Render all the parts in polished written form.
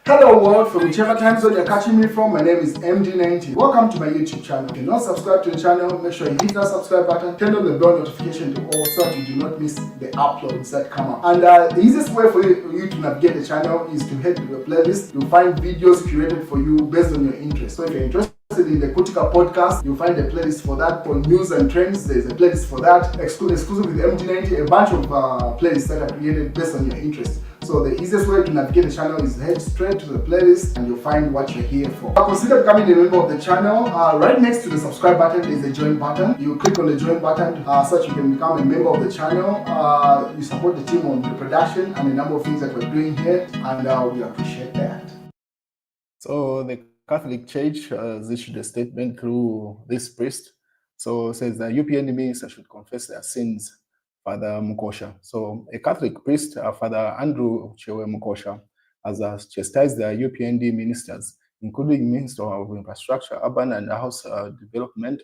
Hello world, from whichever time zone you're catching me from, my name is MD90. Welcome to my YouTube channel. If you're not subscribed to the channel, make sure you hit that subscribe button, turn on the bell notification to all so that you do not miss the uploads that come up. And the easiest way for you to navigate the channel is to head to the playlist. You'll find videos curated for you based on your interest. So if you're interested in the Kutika podcast, you'll find a playlist for that. For news and trends, there's a playlist for that. Exclusive with MD90, a bunch of playlists that are created based on your interest. So the easiest way to navigate the channel is head straight to the playlist and you'll find what you're here for. Consider becoming a member of the channel. Right next to the subscribe button is a join button. You click on the join button so that you can become a member of the channel. You support the team on the production and a number of things that we're doing here, and we appreciate that. So the Catholic Church has issued a statement through this priest. So it says the UPND minister should confess their sins. Father Mukosha. So a Catholic priest, Father Andrew Chewe Mukosha, has chastised the UPND ministers, including Minister of Infrastructure, Urban and House Development,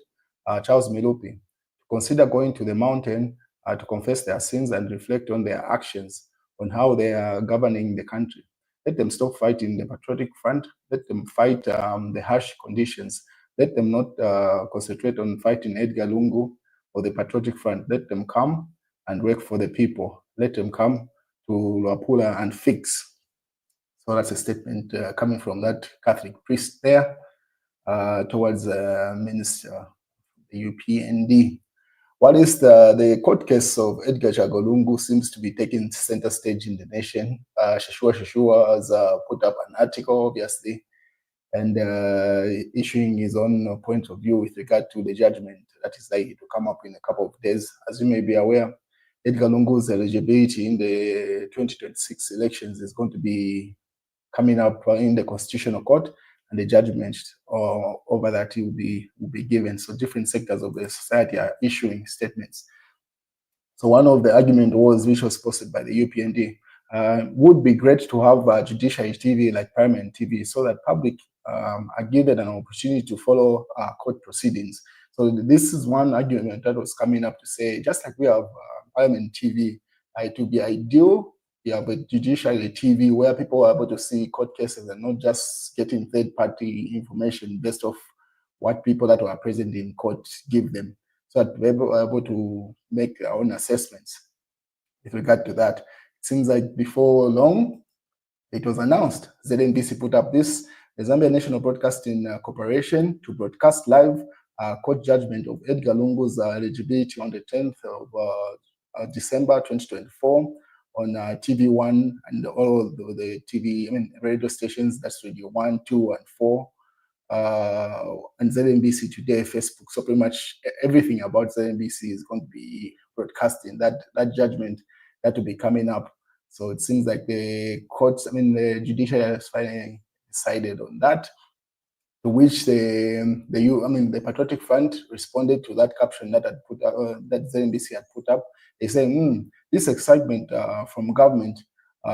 Charles Milupi, to consider going to the mountain to confess their sins and reflect on their actions, on how they are governing the country. Let them stop fighting the patriotic front. Let them fight the harsh conditions. Let them not concentrate on fighting Edgar Lungu or the patriotic front. Let them come and work for the people. Let them come to Luapula and fix. So that's a statement coming from that Catholic priest there towards Minister the UPND. What is the court case of Edgar Chagolungu seems to be taking center stage in the nation. Shashua has put up an article, obviously, and issuing his own point of view with regard to the judgment that is likely to come up in a couple of days. As you may be aware, Edgar Lungu's eligibility in the 2026 elections is going to be coming up in the Constitutional Court, and the judgment over that will be given. So different sectors of the society are issuing statements. So one of the argument which was posted by the UPND, would be great to have judiciary TV like Parliament TV so that public are given an opportunity to follow court proceedings. So this is one argument that was coming up to say, just like we have Parliament TV, it would be ideal we have a judiciary TV where people are able to see court cases and not just getting third-party information based off what people that were present in court give them, so that we're able to make our own assessments with regard to that. It seems like before long, it was announced, ZNBC put up this, the Zambia National Broadcasting Corporation to broadcast live court judgment of Edgar Lungu's eligibility on the 10th of December 2024 on TV1 and all the TV, radio stations, that's Radio 1, 2, and 4, and ZNBC Today, Facebook. So pretty much everything about ZNBC is going to be broadcasting that judgment that will be coming up. So it seems like the courts, the judiciary has finally decided on that, to which the Patriotic Front responded to that caption that had put that ZNBC had put up. They say, this excitement from government,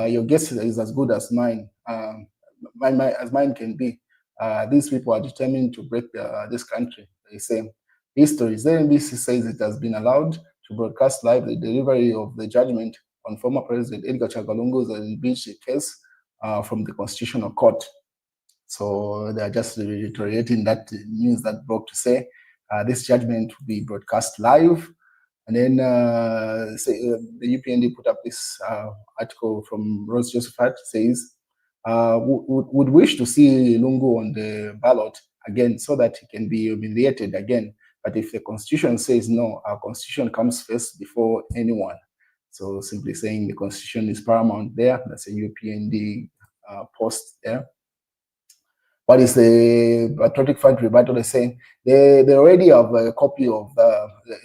your guess is as good as mine, as mine can be. These people are determined to break this country. They say, history. ZNBC says it has been allowed to broadcast live the delivery of the judgment on former President Edgar Chagolungu's eligibility case from the Constitutional Court. So they are just reiterating that news that broke to say this judgment will be broadcast live. And then the UPND put up this article from Rose Josephat, says, would wish to see Lungu on the ballot again so that he can be humiliated again. But if the Constitution says no, our Constitution comes first before anyone. So simply saying the Constitution is paramount there. That's a UPND post there. What is the Patriotic Front rebuttal is saying? They already have a copy of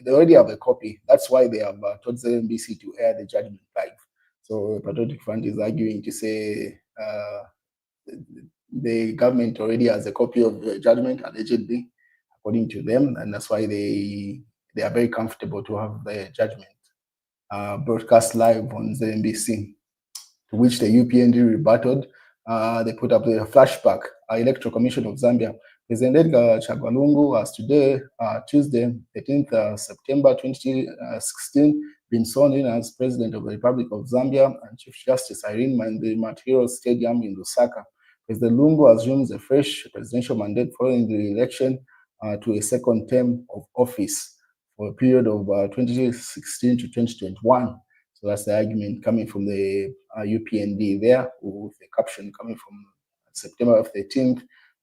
they already have a copy. That's why they have told ZNBC to air the judgment live. So the Patriotic Front is arguing to say the government already has a copy of the judgment, allegedly, according to them, and that's why they are very comfortable to have the judgment broadcast live on ZNBC. To which the UPND rebutted. They put up the flashback. Electoral Commission of Zambia. President Edgar Chagolungu has today, Tuesday, 13th September 2016, been sworn in as President of the Republic of Zambia and Chief Justice Irene Mandela Stadium in Lusaka. President Lungu assumes a fresh presidential mandate following the election to a second term of office for a period of 2016 to 2021. So that's the argument coming from the UPND there, with the caption coming from September 13th,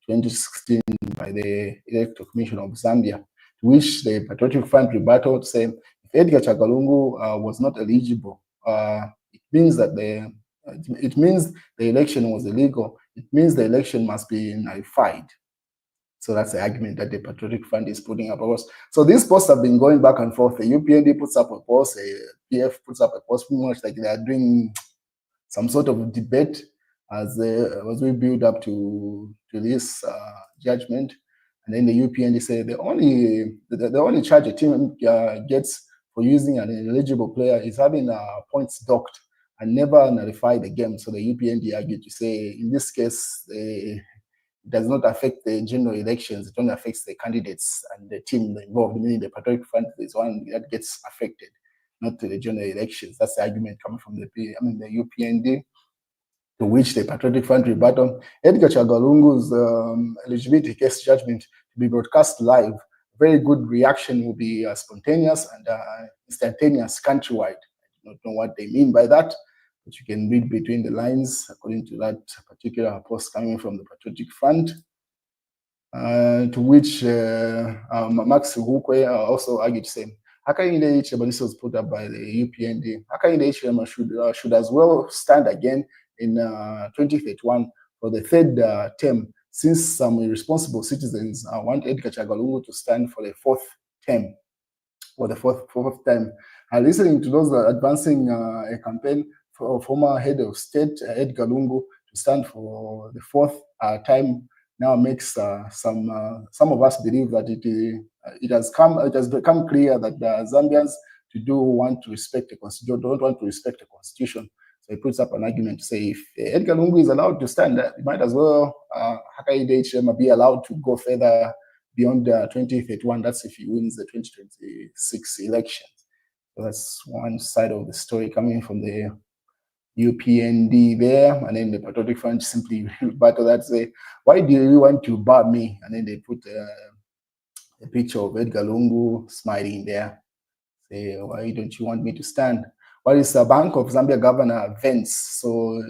2016 by the Electoral Commission of Zambia, to which the Patriotic Front rebutted, saying if Edgar Chagalungu was not eligible, it means that it means the election was illegal. It means the election must be nullified. So that's the argument that the Patriotic Front is putting up. So these posts have been going back and forth. The UPND puts up a post, the PF puts up a post, pretty much like they are doing some sort of debate as we build up to this judgment. And then the UPND say the only charge a team gets for using an ineligible player is having points docked and never nullify the game. So the UPND argued to say, in this case, it does not affect the general elections. It only affects the candidates and the team involved, meaning the Patriotic Front is one that gets affected, not to the general elections. That's the argument coming from the UPND, to which the Patriotic Front rebutted. Edgar Chagalungu's eligibility case judgment to be broadcast live. Very good reaction will be spontaneous and instantaneous countrywide. I do not know what they mean by that, but you can read between the lines according to that particular post coming from the Patriotic Front. To which Max Hukwe also argued the same. Hakainde Ichema, this was put up by the UPND. Hakainde Ichema should as well stand again in 2031 for the third term, since some irresponsible citizens want Edgar Chagalungu to stand for the fourth term, or the fourth time. Listening to those advancing a campaign for former head of state Edgar Lungu to stand for the fourth time now makes some of us believe that it has become clear that the Zambians don't want to respect the constitution. So he puts up an argument to say if Edgar Lungu is allowed to stand, it might as well Hakainde Hichilema be allowed to go further beyond 2031. That's if he wins the 2026 elections. So that's one side of the story coming from the UPND there, and then the Patriotic Front simply battle that, say, why do you want to bar me? And then they put a picture of Edgar Lungu smiling there. Say, why don't you want me to stand? Well, it's a Bank of Zambia governor events. So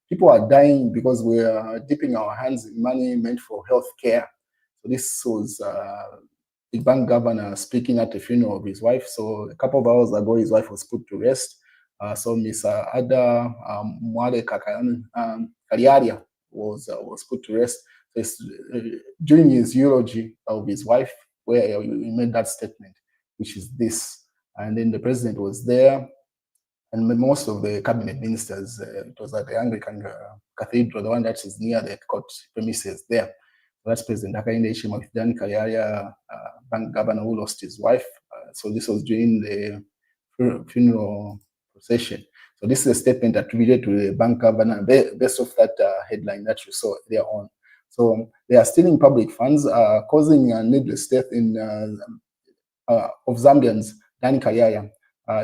people are dying because we are dipping our hands in money meant for health care. So this was the bank governor speaking at the funeral of his wife. So a couple of hours ago, his wife was put to rest. So Miss Ada Mwale Kariaria was put to rest. During his eulogy of his wife, where he made that statement, which is this. And then the president was there, and most of the cabinet ministers, it was at the Anglican Cathedral, the one that is near the court premises there. So that's President Hakainde Hichilema with Dan Kariaria, bank governor who lost his wife. So this was during the funeral procession. So this is a statement attributed to the bank governor based off that headline that you saw there on. So they are stealing public funds, causing a needless death of Zambians. Dan Kariaria.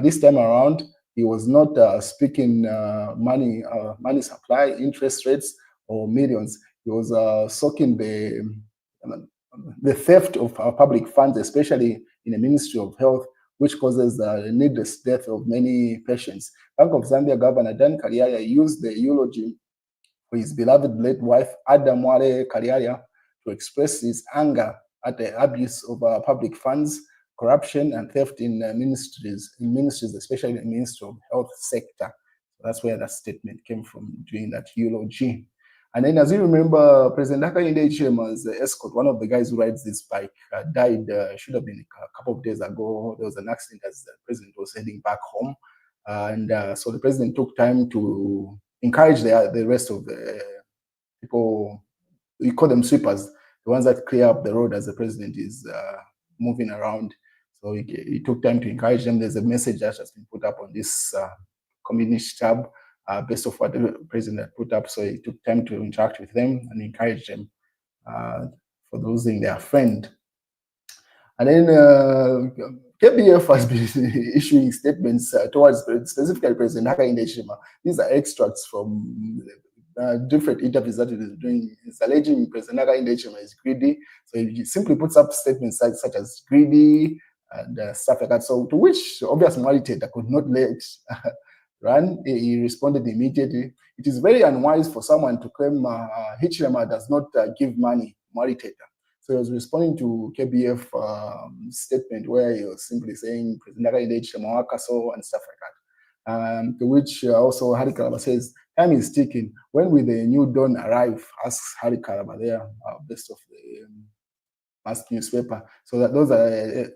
This time around, he was not speaking money supply, interest rates, or millions. He was soaking the theft of public funds, especially in the Ministry of Health, which causes the needless death of many patients. Bank of Zambia Governor Dan Kariaria used the eulogy for his beloved late wife, Ada Mwale Kariaria, to express his anger at the abuse of public funds, corruption, and theft in ministries, especially in the Ministry of Health sector. So that's where that statement came from during that eulogy. And then, as you remember, President Hakainde Hichilema's escort, one of the guys who rides this bike, died, should have been a couple of days ago. There was an accident as the president was heading back home. So the president took time to encourage the rest of the people, we call them sweepers, the ones that clear up the road as the president is moving around. So he took time to encourage them. There's a message that has been put up on this community tab based off what the president had put up. So he took time to interact with them and encourage them for losing their friend. And then KBF has been issuing statements towards specifically President Hakainde Hichilema. These are extracts from different interviews that he was doing, is alleging President Hakainde Hichilema is greedy. So he simply puts up statements such as greedy and stuff like that. So to which obvious Mwaliteta could not let run. He responded immediately. It is very unwise for someone to claim Hichilema does not give money, Mwaliteta. So he was responding to KBF statement where he was simply saying President Hakainde Hichilema wakaso and stuff like that. To which also Hari Kalaba says, time is ticking. When will the new dawn arrive? Asks Hari Kalaba there, best of the mass newspaper. So that those are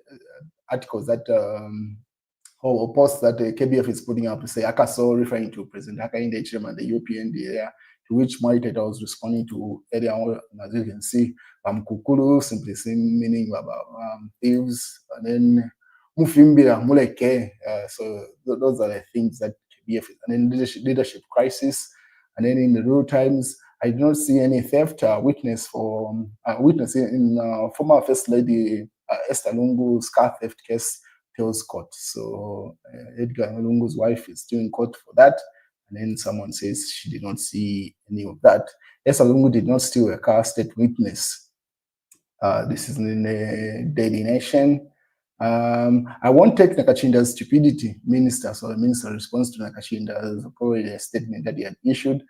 articles that or posts that the KBF is putting up to say Akaso, referring to President Hakainde Hichilema and the UPND there, to which Mwaliteta was responding to earlier on, as you can see, Kukulu, simply saying meaning about thieves, and then Mufimbira, Muleke. So those are the things that KBF is. And then leadership crisis. And then in the real times, I do not see any theft witness in former First Lady Esther Lungu's car theft case tells court. So Edgar Lungu's wife is still in court for that. And then someone says she did not see any of that. Esther Lungu did not steal a car, state witness. This is in the Daily Nation. I won't take Nakachinda's stupidity, minister. So the minister responds to Nakachinda's probably a statement that he had issued.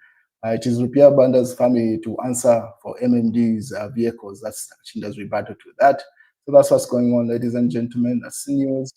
It is Rupiah Banda's family to answer for MMD's vehicles. That's Nakachinda's rebuttal to that. So that's what's going on, ladies and gentlemen. That's news.